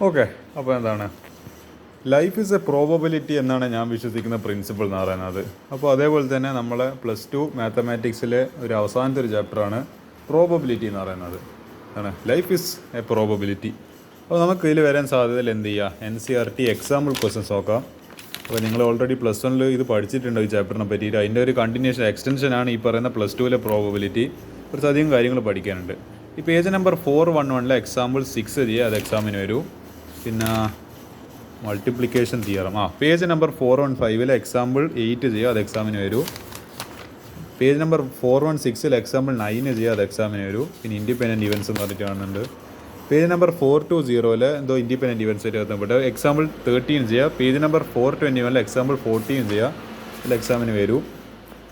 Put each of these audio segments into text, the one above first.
Okay, അപ്പോൾ എന്താണ് life is A probability എന്നാണ് ഞാൻ വിശ്വസിക്കുന്ന പ്രിൻസിപ്പിൾ എന്ന് പറയുന്നത്. അപ്പോൾ അതേപോലെ തന്നെ നമ്മൾ +2 മാത്തമാറ്റിക്സിലെ ഒരു അവസാനത്തെ ഒരു ചാപ്റ്ററാണ് പ്രോബബിലിറ്റി എന്ന് പറയുന്നത്. ആണ് ലൈഫ് ഈസ് എ പ്രോബബിലിറ്റി. അപ്പോൾ നമുക്ക് ഇതിൽ വരാൻ സാധ്യതയിൽ എന്ത് ചെയ്യുക, NCERT എക്സാമ്പിൾ ക്വസ്റ്റ്യൻസ് നോക്കാം. അപ്പോൾ നിങ്ങൾ ഓൾറെഡി +1 ഇത് പഠിച്ചിട്ടുണ്ട് ഈ ചാപ്റ്ററിനെ പറ്റിയിട്ട്. അതിൻ്റെ ഒരു കണ്ടിന്യൂഷൻ എക്സ്റ്റൻഷനാണ് ഈ പറയുന്ന +2 പ്രോബബിലിറ്റി. കുറച്ചധികം കാര്യങ്ങൾ പഠിക്കാനുണ്ട്. ഈ പേജ് നമ്പർ 411 എക്സാമ്പിൾ 6 ചെയ്യുക, അത് എക്സാമിന് വരൂ. പിന്നെ multiplication theorem page number 415 example 8 ചെയ്യുക, അത് എക്സാമിന് വരൂ. പേജ് നമ്പർ 416 എക്സാമ്പിൾ 9 ചെയ്യുക, അത് എക്സാമിന് വരൂ. പിന്നെ ഇൻഡിപെൻഡൻറ്റ് ഇവൻറ്റ്സ് എന്ന് പറഞ്ഞിട്ട് കാണുന്നുണ്ട്. പേജ് നമ്പർ 420 എന്തോ ഇൻഡിപെൻഡൻറ്റ് ഇവൻറ്റ്സ് ആയിട്ട് ബന്ധപ്പെട്ട് എക്സാമ്പിൾ 13 ചെയ്യുക. പേജ് നമ്പർ 421 എക്സാമ്പിൾ 14 ചെയ്യുക, അതിൽ എക്സാമിന് വരൂ.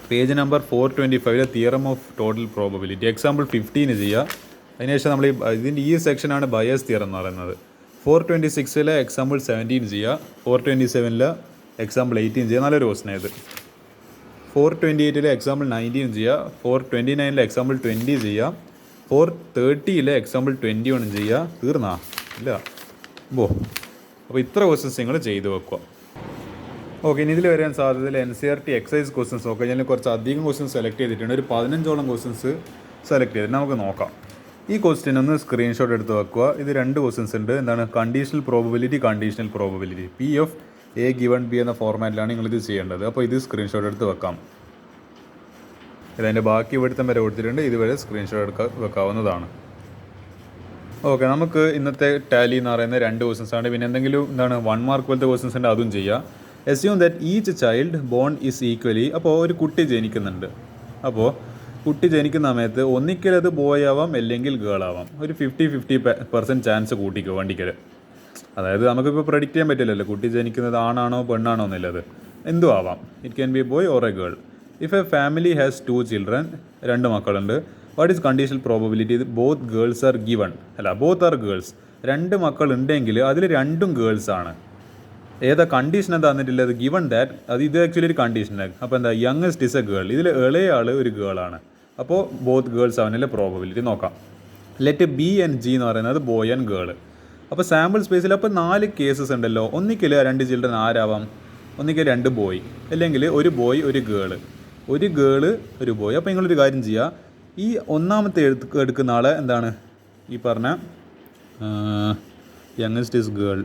Page number 425 theorem of total probability example 15 ചെയ്യുക. അതിനുശേഷം നമ്മൾ ഇതിൻ്റെ ഈ സെക്ഷനാണ് ബയസ് തിയറം എന്ന് പറയുന്നത്. 426 എക്സാമ്പിൾ 17 ചെയ്യുക. 427 എക്സാമ്പിൾ 18 ചെയ്യുക. നല്ലൊരു ക്വസ്റ്റൻ ഇത്. 428 എക്സാമ്പിൾ 19 ചെയ്യുക. 429 എക്സാമ്പിൾ 20 ചെയ്യുക. 430 എക്സാമ്പിൾ 21 ചെയ്യുക. തീർന്നാ ഇല്ല അപ്പോൾ ഇത്ര ക്വസ്റ്റൻസ് നിങ്ങൾ ചെയ്ത് വെക്കുക. ഓക്കെ, ഇനി ഇതിൽ വരാൻ സാധ്യതയിൽ NCERT എക്സസൈസ് ക്വസ്റ്റൻസ് നോക്കാം. ഞാൻ കുറച്ച് അധികം ക്വസ്റ്റൻസ് സെലക്ട് ചെയ്തിട്ടുണ്ട്. ഒരു 15ഓളം ക്വസ്റ്റൻസ് സെലക്ട് ചെയ്തിട്ട് നമുക്ക് നോക്കാം. ഈ ക്വസ്റ്റ്യൻ ഒന്ന് സ്ക്രീൻഷോട്ട് എടുത്ത് വെക്കുക. ഇത് 2 ക്വസ്റ്റൻസ് ഉണ്ട്. എന്താണ് conditional probability P(a) given B എന്ന ഫോർമാറ്റിലാണ് നിങ്ങളിത് ചെയ്യേണ്ടത്. അപ്പോൾ ഇത് സ്ക്രീൻഷോട്ട് എടുത്ത് വെക്കാം. ഇതിൻ്റെ ബാക്കി ഇവിടുത്തെ വരെ കൊടുത്തിട്ടുണ്ട്. ഇതുവരെ സ്ക്രീൻഷോട്ട് വെക്കാവുന്നതാണ്. ഓക്കെ, നമുക്ക് ഇന്നത്തെ ടാലി എന്ന് പറയുന്ന 2 ക്വസ്റ്റൻസ് ആണ്. പിന്നെ എന്തെങ്കിലും എന്താണ് 1 മാർക്ക് പോലത്തെ ക്വസ്റ്റൻസ് ഉണ്ട്, അതും ചെയ്യാം. Assume that each child born is equally. അപ്പോൾ ഒരു കുട്ടി ജനിക്കുന്നുണ്ട്. അപ്പോൾ കുട്ടി ജനിക്കുന്ന സമയത്ത് ഒന്നിക്കൽ അത് ബോയ് ആവാം, അല്ലെങ്കിൽ ഗേൾ ആവാം. ഒരു 50-50% ചാൻസ് കൂട്ടിക്കോ വണ്ടിക്കൽ. അതായത് നമുക്കിപ്പോൾ പ്രെഡിക്റ്റ് ചെയ്യാൻ പറ്റില്ലല്ലോ കുട്ടി ജനിക്കുന്നത് ആണാണോ പെണ്ണാണോ എന്നുള്ളത്. എന്തും ആവാം. It can be boy or A girl. If A family has 2 children, 2 മക്കളുണ്ട്. What is conditional probability both girls are given. Both are girls. 2 മക്കളുണ്ടെങ്കിൽ അതിൽ 2ഉം ഗേൾസ് ആണ്. ഏതാ കണ്ടീഷൻ എന്താ തന്നിട്ടില്ലത്? ഗിവൺ ദാറ്റ് ഇത് ആക്ച്വലി ഒരു കണ്ടീഷനാണ്. അപ്പോൾ എന്താ യങ്ങസ്റ്റ് ഇസ് എ ഗേൾ. ഇതിൽ ഇളയ ആൾ ഒരു ഗേളാണ്. അപ്പോൾ ബോത്ത് ഗേൾസ് ആവുന്നതിലെ പ്രോബബിലിറ്റി നോക്കാം. ലെറ്റ് B and G എന്ന് പറയുന്നത് ബോയ് ആൻഡ് ഗേൾ. അപ്പോൾ സാമ്പിൾ സ്പേസിൽ അപ്പോൾ 4 കേസസ് ഉണ്ടല്ലോ. ഒന്നിക്കൽ 2 ചിൽഡ്രൻ ആരാവാം? ഒന്നിക്കൽ 2 ബോയ്, അല്ലെങ്കിൽ ഒരു ബോയ് ഒരു ഗേള്, ഒരു ഗേള് ഒരു ബോയ്. അപ്പോൾ നിങ്ങളൊരു കാര്യം ചെയ്യുക, ഈ ഒന്നാമത്തെ എടുക്കുന്ന ആളെ എന്താണ് ഈ പറഞ്ഞ യങ്ങസ്റ്റ് ഇസ് ഗേൾ.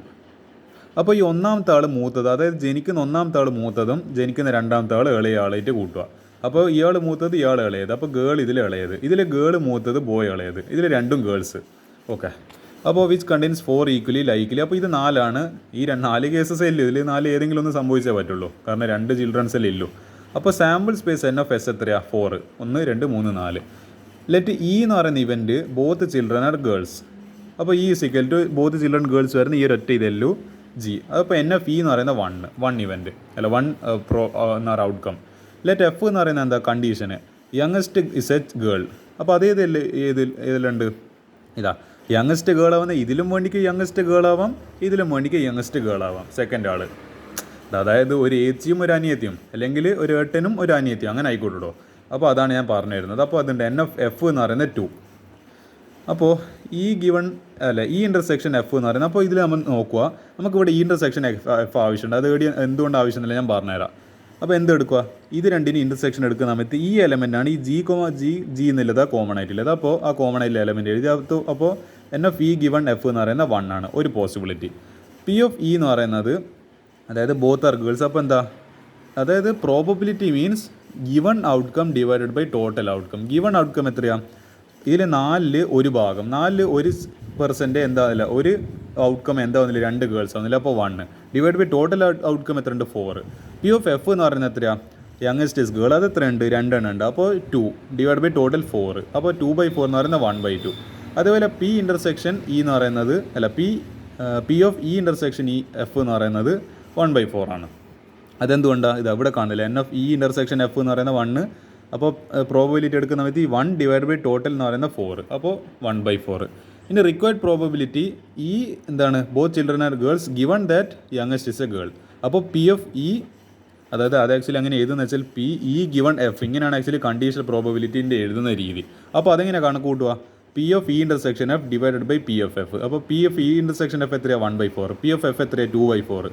അപ്പോൾ ഈ ഒന്നാമത്തെ ആൾ മൂത്തത്, അതായത് ജനിക്കുന്ന ഒന്നാമത്തെ ആൾ മൂത്തതും ജനിക്കുന്ന രണ്ടാമത്തെ ആൾ ഇളയ ആളായിട്ട് കൂട്ടുക. അപ്പോൾ ഇയാൾ മൂത്തത് ഇയാൾ ഇളയത്. അപ്പോൾ ഗേൾ ഇതിൽ ഇളയത്, ഇതിൽ ഗേൾ മൂത്തത് ബോയ് ഇളയത്, ഇതിൽ 2ഉം ഗേൾസ്. ഓക്കെ, അപ്പോൾ വിച്ച് കണ്ടെയ്ൻസ് 4 ഈക്വലി ലൈക്ക്ലി. അപ്പോൾ ഇത് 4 ഈ 4 കേസസ് ഇല്ലു. ഇതിൽ 4 ഏതെങ്കിലും ഒന്ന് സംഭവിച്ചേ പറ്റുള്ളൂ, കാരണം 2 ചിൽഡ്രൻസ് ഇല്ലു. അപ്പോൾ സാമ്പിൾ സ്പേസ് NF(S) എത്രയാണ്? 4. 1 2 3 4. ലെറ്റ് E എന്ന് പറയുന്ന event both children are girls. അപ്പോൾ E equal to both children girls വരുന്ന ഈ ഒരൊറ്റ ഇതെല്ലു G. അപ്പോൾ NF(E) എന്ന് പറയുന്ന 1 ഇവൻറ്റ് അല്ല 1 എന്ന ഔട്ട്കം. ലെറ്റ് F എന്ന് പറയുന്നത് എന്താ കണ്ടീഷന് യങ്ങസ്റ്റ് ഇസ് എ ഗേൾ. അപ്പോൾ അതേതല്ലേ ഏതിലുണ്ട്? ഇതാ യങ്ങസ്റ്റ് ഗേൾ ആവുന്ന ഇതിലും വേണ്ടിക്ക് യങ്ങസ്റ്റ് ഗേൾ ആവാം, ഇതിലും വേണ്ടിക്ക് യങ്ങസ്റ്റ് ഗേൾ ആവാം. സെക്കൻഡ് ആൾ, അതായത് ഒരു ഏച്ചിയും ഒരു അനിയത്തിയും, അല്ലെങ്കിൽ ഒരു ഏട്ടനും ഒരു അനിയത്തിയും, അങ്ങനെ ആയിക്കോട്ടോ. അപ്പോൾ അതാണ് ഞാൻ പറഞ്ഞു തരുന്നത്. അപ്പോൾ അതുണ്ട് NF(F) എന്ന് പറയുന്നത് 2. അപ്പോൾ ഈ ഗിവൺ ഈ ഇൻ്റർസെക്ഷൻ F എന്ന് പറയുന്നത്. അപ്പോൾ ഇതിൽ നമ്മൾ നോക്കുക, നമുക്കിവിടെ ഈ ഇൻ്റർസെക്ഷൻ F ആവശ്യമുണ്ട്. അത് എന്തുകൊണ്ട് ആവശ്യമില്ല ഞാൻ പറഞ്ഞുതരാം. അപ്പോൾ എന്തെടുക്കുക, ഇത് രണ്ടിന് ഇൻ്റർസെക്ഷൻ എടുക്കുന്ന സമയത്ത് ഈ എലമെൻ്റാണ് ഈ G എന്നുള്ളത് കോമൺ ആയിട്ടുള്ളത്. അപ്പോൾ ആ കോമൺ ആയിട്ടുള്ള എലമെൻറ്റ് എഴുതി. അപ്പോൾ NF(E) ഗിവൺ F എന്ന് പറയുന്ന 1 ആണ് ഒരു പോസിബിലിറ്റി. P(E) എന്ന് പറയുന്നത് അതായത് ബോത്ത് ആർ ഗേൾസ്. അപ്പോൾ എന്താ, അതായത് probability means given outcome divided by total outcome. Given outcome എത്രയാണ്? ഇതിൽ 4 ഒരു ഭാഗം, 4 1% എന്താ അല്ല ഒരു ഔട്ട്കം എന്താ വന്നില്ല, 2 ഗേൾസ് ആവുന്നില്ല. അപ്പോൾ 1 ഡിവൈഡ് ബൈ ടോട്ടൽ ഔട്ട്കം എത്ര ഉണ്ട്? 4. P(F) എന്ന് പറയുന്നത് എത്രയാണ്? Youngest is girl. അത് എത്ര ഉണ്ട്? 2 എണ്ണം ഉണ്ട്. അപ്പോൾ 2 ഡിവൈഡ് ബൈ ടോട്ടൽ 4. അപ്പോൾ 2/4 എന്ന് പറയുന്നത് 1/2. അതുപോലെ P ഇൻ്റർസെക്ഷൻ E എന്ന് പറയുന്നത് P(E) ഇൻ്റർസെക്ഷൻ F എന്ന് പറയുന്നത് 1/4 ആണ്. അതെന്തുകൊണ്ടാണ്? ഇത് അവിടെ കാണില്ല. NF(E) ഇൻ്റർസെക്ഷൻ F എന്ന് പറയുന്ന 1. അപ്പോൾ പ്രോബബിലിറ്റി എടുക്കുന്ന സമയത്ത് ഈ 1 ഡിവൈഡ് ബൈ ടോട്ടൽ എന്ന് പറയുന്ന 4. അപ്പോൾ 1/4. ഇനി റിക്വയർഡ് പ്രോബബിലിറ്റി ഈ എന്താണ് both children are girls given that youngest is a girl. അപ്പോൾ P(E) അതായത് അത് ആക്ച്വലി അങ്ങനെ എഴുതുന്നത് വെച്ചാൽ P(E) ഗിവൺ F ഇങ്ങനെയാണ് ആക്ച്വലി കണ്ടീഷണൽ പ്രോബബിലിറ്റീൻ്റെ എഴുതുന്ന രീതി. അപ്പോൾ അതെങ്ങനെ കണക്ക് കൂട്ടുക? P of E intersection F divided by P of F. അപ്പോൾ P of E intersection F എത്രയാണ് 1/4, പി ഓഫ് എഫ് എത്രയാണ് 2/4.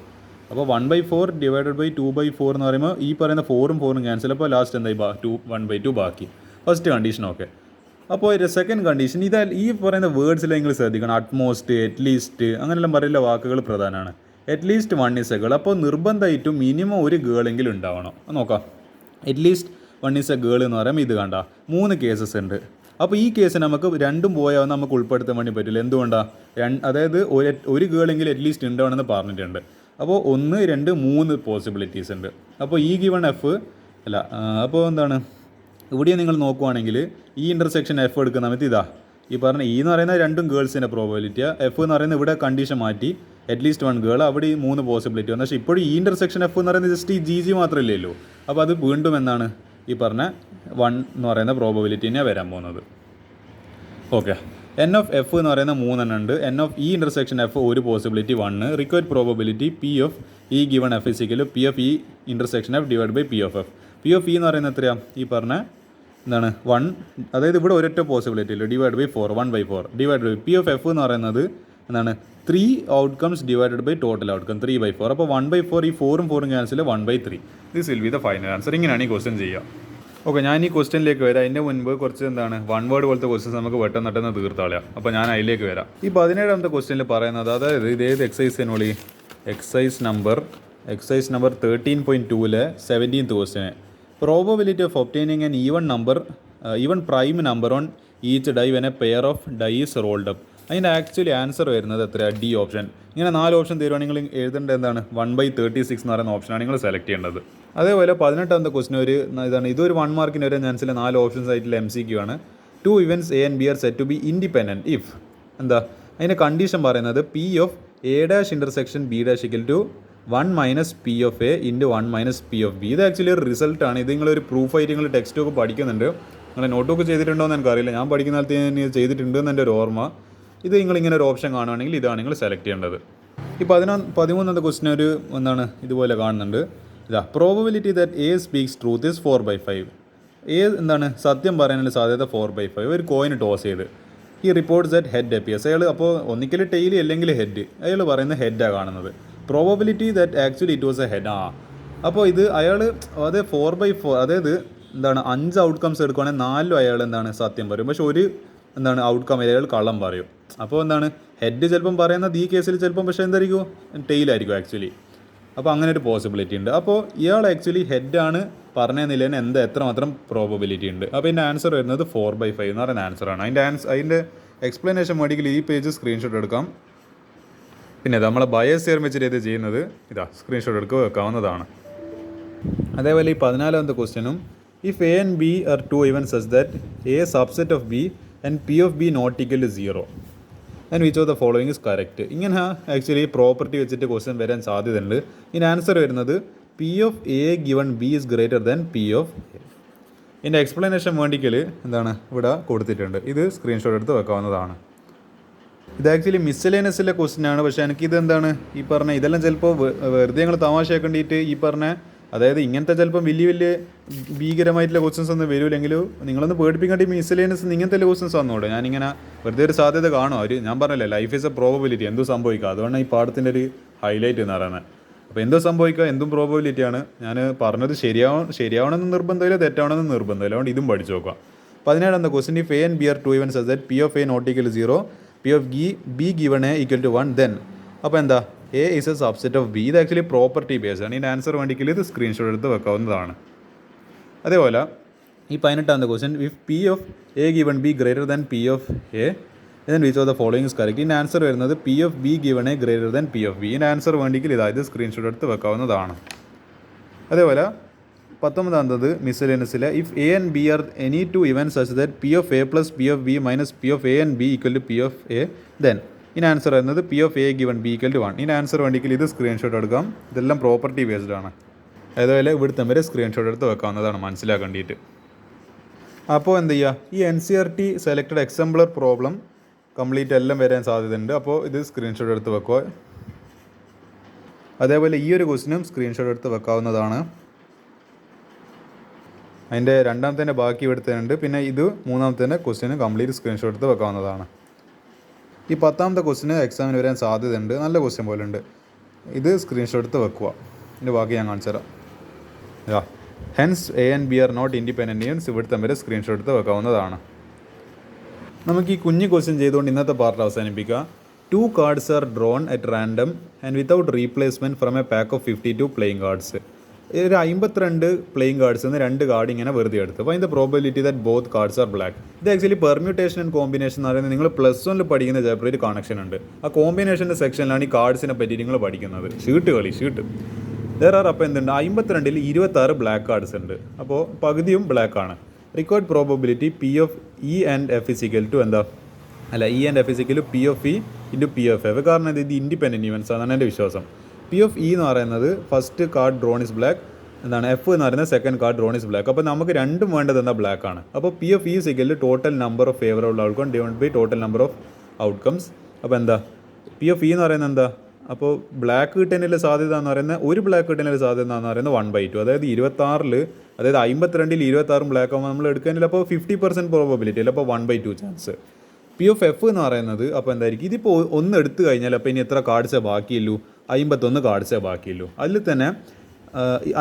അപ്പോൾ 1/4 ഡിവൈഡഡ് ബൈ 2/4 എന്ന് പറയുമ്പോൾ ഈ പറയുന്ന 4ഉം 4ഉം ക്യാൻസൽ. അപ്പോൾ ലാസ്റ്റ് എന്തായി 1/2 ബാക്കി. First condition okay. അപ്പോൾ ഒരു സെക്കൻഡ് കണ്ടീഷൻ ഈ പറയുന്ന വേർഡ്സിൽ നിങ്ങൾ ശ്രദ്ധിക്കണം. അറ്റ്മോസ്റ്റ്, അറ്റ്ലീസ്റ്റ് അങ്ങനെയെല്ലാം പറയുന്ന വാക്കുകൾ പ്രധാനമാണ്. At least 1 is a girl. അപ്പോൾ നിർബന്ധമായിട്ടും മിനിമം ഒരു ഗേളെങ്കിലും ഉണ്ടാവണം. നോക്കാം. അറ്റ്ലീസ്റ്റ് 1 is a ഗേൾ എന്ന് പറയുമ്പോൾ ഇത് കണ്ട 3 കേസസ് ഉണ്ട്. അപ്പോൾ ഈ കേസ് നമുക്ക് രണ്ടും പോയാൽ നമുക്ക് ഉൾപ്പെടുത്താൻ വേണ്ടി പറ്റില്ല. എന്തുകൊണ്ടാണ്? അതായത് ഒരു ഗേളെങ്കിലും അറ്റ്ലീസ്റ്റ് ഉണ്ടാവണമെന്ന് പറഞ്ഞിട്ടുണ്ട്. അപ്പോൾ 1, 2, 3 പോസിബിലിറ്റീസ് ഉണ്ട്. അപ്പോൾ ഈ ഗിവൺ എഫ് അല്ല, അപ്പോൾ എന്താണ് ഇവിടെ നിങ്ങൾ നോക്കുവാണെങ്കിൽ ഈ ഇൻ്റർസെക്ഷൻ എഫ് എടുക്കുന്ന സമയത്ത് ഇതാ ഈ പറഞ്ഞ ഈ എന്ന് പറയുന്ന രണ്ടും ഗേൾസിൻ്റെ പ്രോബബിലിറ്റിയാണ്. എഫ് എന്ന് പറയുന്നത് ഇവിടെ കണ്ടീഷൻ മാറ്റി അറ്റ്ലീസ്റ്റ് 1 ഗേൾ, അവിടെ ഈ 3 പോസിബിലിറ്റി വന്നു. പക്ഷേ ഇപ്പോഴും ഈ ഇൻ്റർസെക്ഷൻ എഫ് എന്ന് പറയുന്നത് ജസ്റ്റ് ഈ ജി മാത്രമല്ലല്ലോ. അപ്പോൾ അത് വീണ്ടും എന്താണ് ഈ പറഞ്ഞ 1 എന്ന് പറയുന്ന പ്രോബബിലിറ്റി തന്നെയാണ് വരാൻ പോകുന്നത്. ഓക്കെ. എൻ ഓഫ് എഫ് എന്ന് പറയുന്ന 3 എണ്ണം ഉണ്ട്. N of E intersection F ഒരു possibility 1. Required probability P of E given F is equal P of E intersection F divide by P of F. P of E എന്ന് പറയുന്നത് എത്രയാണ്? ഈ പറഞ്ഞ എന്താണ് 1, അതായത് ഇവിടെ ഒരൊറ്റ പോസിബിലിറ്റി ഇല്ല. Divide by 4, 1/4 divide by P of F എന്ന് പറയുന്നത് എന്താണ് 3 outcomes divided by total outcome 3/4. അപ്പോൾ 1/4 ഈ 4ഉം 4ഉം cancel 1/3. This will be the final answer. ഇങ്ങനെയാണ് ഈ ക്വസ്റ്റ്യൻ ചെയ്യുക. ഓക്കെ, ഞാൻ ഈ ക്വസ്റ്റ്യനിലേക്ക് വരാം. അതിൻ്റെ മുൻപ് കുറച്ച് എന്താണ് 1 വേർഡ് പോലത്തെ ക്വസ്റ്റ്യൻസ് നമുക്ക് പെട്ടെന്ന് തീർത്താളയാം. അപ്പോൾ ഞാൻ അതിലേക്ക് വരാം. ഈ 17ാമത്തെ ക്വസ്റ്റ്യനിൽ പറയുന്നത്, അതായത് ഇത് ഏത് എക്സസൈസിനോളി exercise number 13.2 17th question probability of obtaining an even prime number on each die when a pair of die is rolled up. അതിൻ്റെ ആക്ച്വലി ആൻസർ വരുന്നത് എത്രയാണ്? D option. ഇങ്ങനെ 4 ഓപ്ഷൻ തരുവാണെങ്കിൽ നിങ്ങൾ എഴുതേണ്ടത് എന്താണ് 1/36 എന്ന് പറയുന്ന ഓപ്ഷനാണ് നിങ്ങൾ സെലക്ട് ചെയ്യേണ്ടത്. അതേപോലെ 18ാമത്തെ ക്വസ്റ്റ്യൻ ഇതൊരു 1 മാർക്കിന് വരെ ചാൻസിൽ 4 ഓപ്ഷൻസ് ആയിട്ടുള്ള MCQ ആണ്. 2 events A and B are said to be independent if അതിൻ്റെ കണ്ടീഷൻ പറയുന്നത് P of A dash intersection B dash equal to 1 minus P of A into 1 minus P of B. ഇത് actually ഒരു റിസൾട്ടാണ്. ഇത് നിങ്ങളൊരു പ്രൂഫായിട്ട് നിങ്ങൾ text ഒക്കെ പഠിക്കുന്നുണ്ട്. നിങ്ങൾ നോട്ടൊക്കെ ചെയ്തിട്ടുണ്ടോ എന്ന് എനിക്കറിയില്ല. ഞാൻ പഠിക്കുന്ന കാലത്ത് ഞാൻ ചെയ്തിട്ടുണ്ടെന്ന് എൻ്റെ ഒരു ഓർമ്മ. ഇത് നിങ്ങളിങ്ങനെ ഒരു ഓപ്ഷൻ കാണുകയാണെങ്കിൽ ഇതാണ് നിങ്ങൾ സെലക്ട് ചെയ്യേണ്ടത്. ഈ 13ാമത്തെ ക്വസ്റ്റിന് ഇതുപോലെ കാണുന്നുണ്ട്. Probability that A speaks truth is 4/5. A സത്യം പറയാനുള്ള സാധ്യത 4/5. ഒരു കോയിൻ ടോസ് ചെയ്ത് ഈ റിപ്പോർട്ട്സ് ദാറ്റ് ഹെഡ് അപ്പിയേഴ്സ്. അയാൾ അപ്പോൾ ഒന്നിക്കൽ ടെയിലി അല്ലെങ്കിൽ ഹെഡ്, അയാൾ പറയുന്ന ഹെഡാണ് കാണുന്നത്. Probability that actually it was A head. അപ്പോൾ ഇത് അയാൾ 4/4, അതായത് 5 ഔട്ട്കംസ് എടുക്കുകയാണെങ്കിൽ 4 അയാൾ സത്യം പറയും. പക്ഷെ ഒരു ഔട്ട്കം അയാൾ കള്ളം പറയും. അപ്പോൾ ഹെഡ് ചിലപ്പം പറയുന്നത് ഈ കേസിൽ ചിലപ്പം പക്ഷേ എന്തായിരിക്കും ടെയിലായിരിക്കും ആക്ച്വലി. അപ്പോൾ അങ്ങനെ ഒരു പോസിബിലിറ്റി ഉണ്ട്. അപ്പോൾ ഇയാൾ ആക്ച്വലി ഹെഡാണ് പറഞ്ഞതെന്നില്ല എത്രമാത്രം പ്രോബബിലിറ്റി ഉണ്ട്. അപ്പോൾ ഇതിൻ്റെ ആൻസർ വരുന്നത് 4/5 എന്ന് പറയുന്ന ആൻസറാണ്. അതിൻ്റെ എക്സ്പ്ലനേഷൻ വേണമെങ്കിൽ ഈ പേജ് സ്ക്രീൻഷോട്ട് എടുക്കാം. പിന്നെ നമ്മളെ ബയസ് തിയറം വെച്ചിട്ട് ഇത് ചെയ്യുന്നത് സ്ക്രീൻഷോട്ട് എടുക്കുക വെക്കാവുന്നതാണ്. അതേപോലെ ഈ 14ാമത്തെ ക്വസ്റ്റ്യനും if A and B are 2 events such that A subset of B and P of B not equal to 0 and which of the following is correct. ഇങ്ങനെ ആക്ച്വലി പ്രോപ്പർട്ടി വെച്ചിട്ട് ക്വസ്റ്റ്യൻ വരാൻ സാധ്യതയുണ്ട്. ഇതിന് ആൻസർ വരുന്നത് P of A given B is greater than P of A. ഇതിൻ്റെ explanation വേണ്ടിക്കൽ ഇവിടെ കൊടുത്തിട്ടുണ്ട്. ഇത് സ്ക്രീൻഷോട്ട് എടുത്ത് വെക്കാവുന്നതാണ്. ഇത് ആക്ച്വലി മിസ്സലേനസിലെ ക്വസ്റ്റ്യനാണ്. പക്ഷേ എനിക്കിത് ഈ പറഞ്ഞ ഇതെല്ലാം ചിലപ്പോൾ വെറുതെ ഞങ്ങൾ തമാശയാക്കേണ്ടിയിട്ട് ഈ പറഞ്ഞ അതായത് ഇങ്ങനത്തെ ചിലപ്പം വലിയ ഭീകരമായിട്ടുള്ള ക്വസ്റ്റ്യൻസ് ഒന്നും വരില്ലെങ്കിലും നിങ്ങളൊന്ന് പേടിപ്പിക്കേണ്ടി മിസ്സലേനസ് ഇങ്ങനത്തെ ക്വസ്റ്റ്യൻസ് വന്നോളൂ. ഞാനിങ്ങനെ വെറുതെ ഒരു സാധ്യത കാണും. ഞാൻ പറഞ്ഞല്ലേ ലൈഫ് ഈസ് എ പ്രോബബിലിറ്റി, എന്തോ സംഭവിക്കുക. അതുകൊണ്ടാണ് ഈ പാഠത്തിൻ്റെ ഒരു ഹൈലൈറ്റ് എന്ന് പറയുന്നത്. അപ്പോൾ എന്തോ സംഭവിക്കുക, എന്തും പ്രോബബിലിറ്റിയാണ്. ഞാൻ പറഞ്ഞത് ശരിയാവണമെന്ന് നിർബന്ധമില്ല, തെറ്റാവണമെന്ന് നിർബന്ധമില്ല. അതുകൊണ്ട് ഇതും പഠിച്ചു നോക്കാം. 17ാമത്തെ question if A and B are 2 events such that P of A not equal 0 P of B given A equal to 1 then അപ്പോൾ A is A subset of B. ഇത് ആക്ച്വലി പ്രോപ്പർട്ടി ബേസ്ഡ് ആണ്. ഇതിൻ്റെ answer വേണ്ടിക്കൽ ഇത് screenshot എടുത്ത് വെക്കാവുന്നതാണ്. അതേപോലെ ഈ 18ാമത്തെ question if P of A given B greater than P of A then which of the following is correct. ഇതിൻ്റെ ആൻസർ വരുന്നത് P of B given A greater than P of B. ഇതിൻ്റെ answer വേണ്ടിക്കൽ ഇത് screenshot എടുത്ത് വെക്കാവുന്നതാണ്. അതേപോലെ 19ാമത്തത് മിസ്സലേനസിലെ if A and B are any 2 events such that P of A plus P of B minus P of A and B equal to P of A then ഇതിന് answer വരുന്നത് P of A given B equal to 1. ഇതിന് answer വേണ്ടിക്കൽ ഇത് screenshot എടുക്കാം. ഇതെല്ലാം property based ആണ്. അതുപോലെ ഇവിടുത്തെ വരെ സ്ക്രീൻഷോട്ട് എടുത്ത് വെക്കാവുന്നതാണ് മനസ്സിലാക്കേണ്ടിയിട്ട്. അപ്പോൾ എന്ത് ചെയ്യുക, ഈ NCERT സെലക്റ്റഡ് എക്സാംപ്ലർ പ്രോബ്ലം കംപ്ലീറ്റ് എല്ലാം വരാൻ സാധ്യതയുണ്ട്. അപ്പോൾ ഇത് സ്ക്രീൻഷോട്ട് എടുത്ത് വെക്കുക. അതേപോലെ ഈ ഒരു ക്വസ്റ്റിനും സ്ക്രീൻഷോട്ട് എടുത്ത് വെക്കാവുന്നതാണ്. അതിൻ്റെ രണ്ടാമത്തെ ബാക്കി എടുത്തിട്ടുണ്ട്. പിന്നെ ഇത് മൂന്നാമത്തെ ക്വസ്റ്റ്യന് കംപ്ലീറ്റ് സ്ക്രീൻഷോട്ട് എടുത്ത് വെക്കാവുന്നതാണ്. ഈ 10ാമത്തെ ക്വസ്റ്റ്യന് എക്സാമിന് വരാൻ സാധ്യതയുണ്ട്, നല്ല ക്വസ്റ്റ്യൻ പോലെ ഉണ്ട്. ഇത് സ്ക്രീൻഷോട്ട് എടുത്ത് വെക്കുക. ഇതിൻ്റെ ബാക്കി ഞാൻ കാണിച്ചു തരാം. Hence A and B are not independent events ഇവിടുത്തെ വരെ സ്ക്രീൻഷോട്ട് എടുത്ത് വെക്കാവുന്നതാണ്. നമുക്ക് ഈ കുഞ്ഞ് ക്വസ്റ്റ്യൻ ചെയ്തുകൊണ്ട് ഇന്നത്തെ പാർട്ട് അവസാനിപ്പിക്കുക. 2 cards are drawn at random and without replacement from a pack of 52 playing cards. ഒരു 52 പ്ലേയിങ് കാർഡ്സ് നിന്ന് 2 കാർഡ് ഇങ്ങനെ വെറുതെ എടുത്തു. അപ്പോൾ അതിൻ്റെ probability that both cards R black. ഇത് ആക്ച്വലി പെർമ്യൂട്ടേഷൻ ആൻഡ് കോമ്പിനേഷൻ എന്ന് പറയുന്നത് നിങ്ങൾ +1 പഠിക്കുന്ന ചാപ്റ്ററിൽ ഒരു കണക്ഷൻ ഉണ്ട്. ആ കോമ്പിനേഷൻ്റെ സെക്ഷനിലാണ് ഈ കാർഡ്സിനെ പറ്റി നിങ്ങൾ പഠിക്കുന്നത്. ഷീട്ട് അപ്പോൾ എന്തുണ്ട്, 52ൽ 26 ബ്ലാക്ക് കാർഡ്സ് ഉണ്ട്. അപ്പോൾ പകുതിയും ബ്ലാക്ക് ആണ്. Required probability P of E and F is equal to എന്താ E and F is equal P of E into P of F. കാരണം ഇത് ഇൻഡിപെൻഡൻറ്റ് ഇവൻസ് ആണ് എൻ്റെ വിശ്വാസം. പി ഓഫ് ഇ എന്ന് പറയുന്നത് first card drawn is black, F എന്ന് പറയുന്നത് second card drawn is black. അപ്പോൾ നമുക്ക് രണ്ടും വേണ്ടത് എന്താ, ബ്ലാക്ക് ആണ്. അപ്പോൾ P of E is equal total number of favourable outcome divide by total number of outcomes. അപ്പോൾ എന്താ പി ഓഫ് ഇ എന്ന് പറയുന്നത് എന്താ, അപ്പോൾ ബ്ലാക്ക് കിട്ടാനുള്ള സാധ്യത എന്ന് പറയുന്നത്, ഒരു ബ്ലാക്ക് കിട്ടാനുള്ള സാധ്യത എന്ന് പറയുന്നത് 1/2. അതായത് 26ൽ, അതായത് 52ൽ 26 ബ്ലാക്ക് ആകുമ്പോൾ നമ്മൾ എടുക്കാനില്ല. അപ്പോൾ 50% പ്രോബബിലിറ്റി അല്ല, അപ്പോൾ 1/2 ചാൻസ്. പി ഓഫ് എഫ് എന്ന് പറയുന്നത് അപ്പോൾ എന്തായിരിക്കും, ഇതിപ്പോൾ ഒന്ന് എടുത്തു കഴിഞ്ഞാൽ അപ്പോൾ ഇനി എത്ര കാർഡ്സേ ബാക്കിയുള്ളൂ, 51 കാർഡ്സേ ബാക്കിയുള്ളൂ. അതിൽ തന്നെ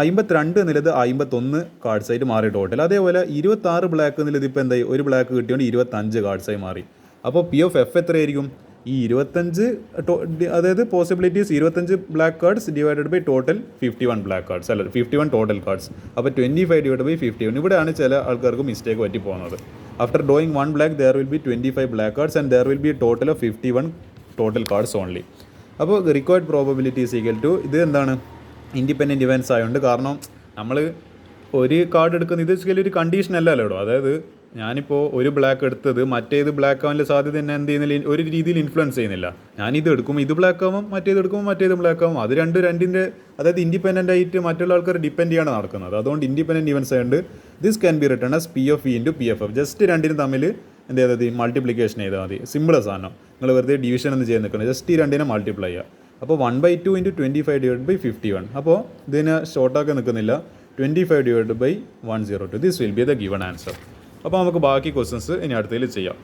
52 എന്നുള്ളത് 51 കാർഡ്സായിട്ട് മാറി ടോട്ടൽ. അതേപോലെ 26 ബ്ലാക്ക് എന്നുള്ളത് ഇപ്പോൾ എന്തായി, ഒരു ബ്ലാക്ക് കിട്ടിയോണ്ട് 25 കാർഡ്സായി മാറി. അപ്പോൾ പി ഓഫ് എഫ് എത്രയായിരിക്കും, ഈ 25 അതായത് possibilities 25 black cards divided by total 51 black cards, അല്ല 51 ടോട്ടൽ കാർഡ്സ്. അപ്പോൾ 25 ഡിവൈഡ് ബൈ 51. ഇവിടെയാണ് ചില ആൾക്കാർക്ക് മിസ്റ്റേക്ക് പറ്റി പോകുന്നത്. After drawing 1 black there will be 25 black cards and there will be total of 51 total cards only. അപ്പോൾ required probability is equal to, ഇത് എന്താണ് ഇൻഡിപെൻഡൻറ്റ് ഇവൻറ്റ്സ് ആയതുകൊണ്ട്, കാരണം നമ്മൾ ഒരു കാർഡ് എടുക്കുന്ന ഇത് ഒരു കണ്ടീഷൻ അല്ലല്ലോ. അതായത് ഞാനിപ്പോൾ ഒരു ബ്ലാക്ക് എടുത്തത് മറ്റേത് ബ്ലാക്ക് ആവാനുള്ള സാധ്യത എന്നെ എന്ത് ചെയ്യുന്നില്ല, ഒരു രീതിയിൽ ഇൻഫ്ലുവൻസ് ചെയ്യുന്നില്ല. ഞാനിത് എടുക്കുമ്പോൾ ഇത് ബ്ലാക്ക് ആവും, മറ്റേത് എടുക്കുമ്പോൾ മറ്റേത് ബ്ലാക്ക് ആവും. അത് രണ്ടിൻ്റെ അതായത് ഇൻഡിപെൻഡൻ്റ് ആയിട്ട് മറ്റുള്ള ആൾക്കാർ ഡിപ്പെൻഡ് ചെയ്യാണ് നടക്കുന്നത്. അതുകൊണ്ട് ഇൻഡിപെൻഡൻറ്റ് ഇവൻസ് ആയതുകൊണ്ട് this can be written as P of E into P F F. Just രണ്ടിനും തമ്മിൽ എന്ത് ചെയ്താൽ മതി, മൾട്ടിപ്ലിക്കേഷൻ ചെയ്താൽ മതി. സിമ്പിൾ സാധനം, നിങ്ങൾ വെറുതെ ഡിവിഷൻ എന്ന് ചെയ്യാൻ നിൽക്കുന്നത്, ജസ്റ്റ് ഈ രണ്ടിനെ മൾട്ടിപ്ലൈ ചെയ്യുക. അപ്പോൾ 1/2 ഇൻറ്റു 25 ഡിവൈഡ് ബൈ 51. അപ്പോൾ ഇതിനെ ഷോർട്ടാക്കി നിൽക്കുന്നില്ല, 25 divide by 102. This will be the given answer. അപ്പോൾ നമുക്ക് ബാക്കി ക്വസ്റ്റ്യൻസ് ഇനി അടുത്തതിൽ ചെയ്യാം.